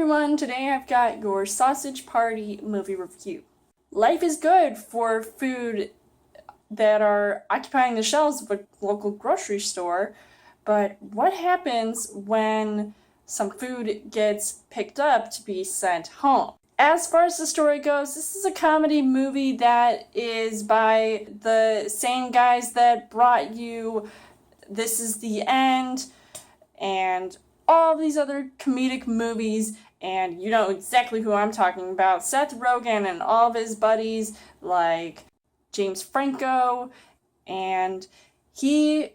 everyone, today I've got your Sausage Party movie review. Life is good for food that are occupying the shelves of a local grocery store, but what happens when some food gets picked up to be sent home? As far as the story goes, this is a comedy movie that is by the same guys that brought you This Is the End and all these other comedic movies, and you know exactly who I'm talking about. Seth Rogen and all of his buddies like James Franco, and he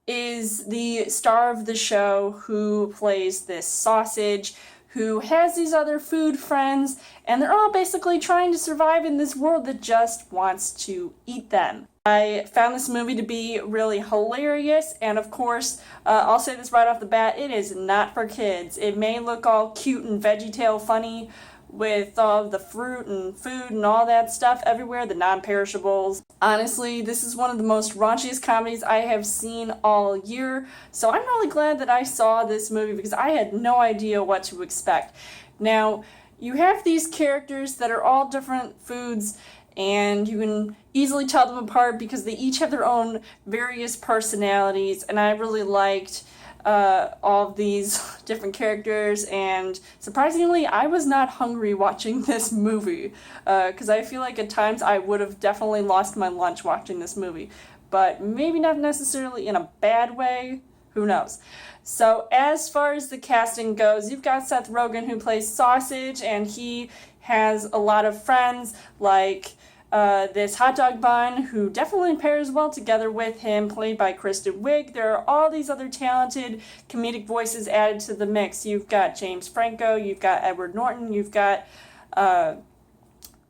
is the star of the show who plays this sausage who has these other food friends, and they're all basically trying to survive in this world that just wants to eat them. I found this movie to be really hilarious, and of course, I'll say this right off the bat, it is not for kids. It may look all cute and VeggieTale funny with all the fruit and food and all that stuff everywhere, the non-perishables. Honestly, this is one of the most raunchiest comedies I have seen all year, so I'm really glad that I saw this movie because I had no idea what to expect. Now, you have these characters that are all different foods, and you can easily tell them apart because they each have their own various personalities, and I really liked all of these different characters, and surprisingly I was not hungry watching this movie because I feel like at times I would have definitely lost my lunch watching this movie, but maybe not necessarily in a bad way, who knows. So as far as the casting goes, you've got Seth Rogen who plays Sausage, and he has a lot of friends like this hot dog bun who definitely pairs well together with him, played by Kristen Wiig. There are all these other talented comedic voices added to the mix. You've got James Franco, you've got Edward Norton, you've got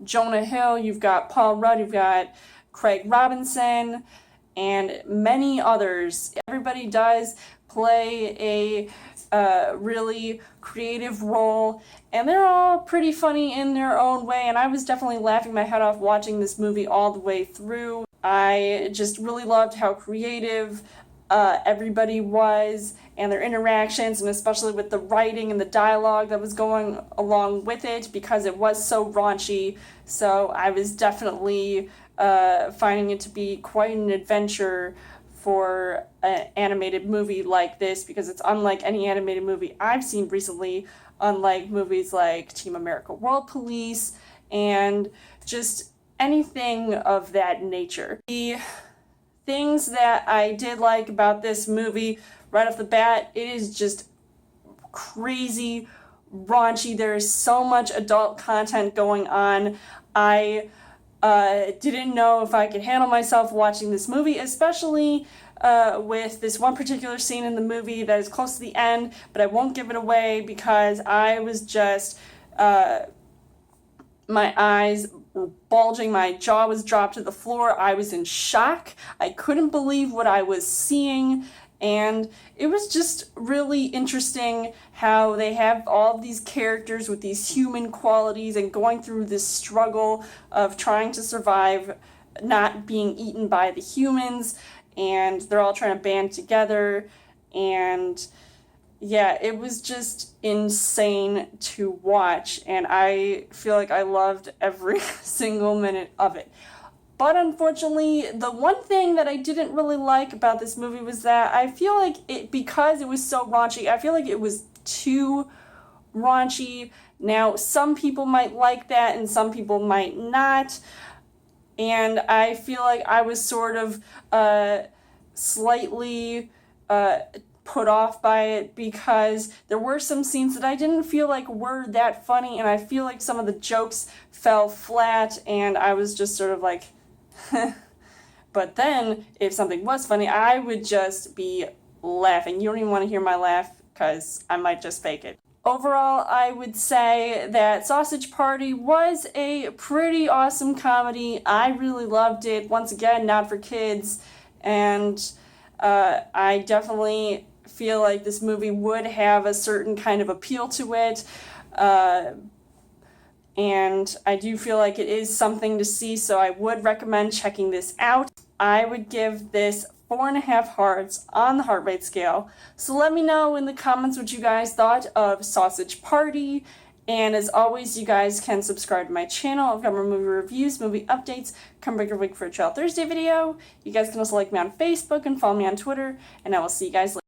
Jonah Hill, you've got Paul Rudd, you've got Craig Robinson, and many others. Everybody does play a really creative role, and they're all pretty funny in their own way, and I was definitely laughing my head off watching this movie all the way through. I just really loved how creative everybody was, and their interactions, and especially with the writing and the dialogue that was going along with it, because it was so raunchy. So I was definitely finding it to be quite an adventure for an animated movie like this, because it's unlike any animated movie I've seen recently, unlike movies like Team America World Police and just anything of that nature. The things that I did like about this movie right off the bat, it is just crazy raunchy. There is so much adult content going on. I didn't know if I could handle myself watching this movie, especially with this one particular scene in the movie that is close to the end, but I won't give it away because I was just, my eyes were bulging, my jaw was dropped to the floor, I was in shock, I couldn't believe what I was seeing. And it was just really interesting how they have all of these characters with these human qualities and going through this struggle of trying to survive not being eaten by the humans, and they're all trying to band together. And yeah, it was just insane to watch, and I feel like I loved every single minute of it. But unfortunately, the one thing that I didn't really like about this movie was that I feel like because it was so raunchy, I feel like it was too raunchy. Now, some people might like that and some people might not. And I feel like I was sort of slightly put off by it because there were some scenes that I didn't feel like were that funny, and I feel like some of the jokes fell flat, and I was just sort of like, but then, if something was funny, I would just be laughing. You don't even want to hear my laugh, because I might just fake it. Overall, I would say that Sausage Party was a pretty awesome comedy. I really loved it. Once again, not for kids, and I definitely feel like this movie would have a certain kind of appeal to it. And I do feel like it is something to see, so I would recommend checking this out. I would give this 4.5 hearts on the heart rate scale. So let me know in the comments what you guys thought of Sausage Party. And as always, you guys can subscribe to my channel. I've got more movie reviews, movie updates. Come back every week for a Child Thursday video. You guys can also like me on Facebook and follow me on Twitter. And I will see you guys later.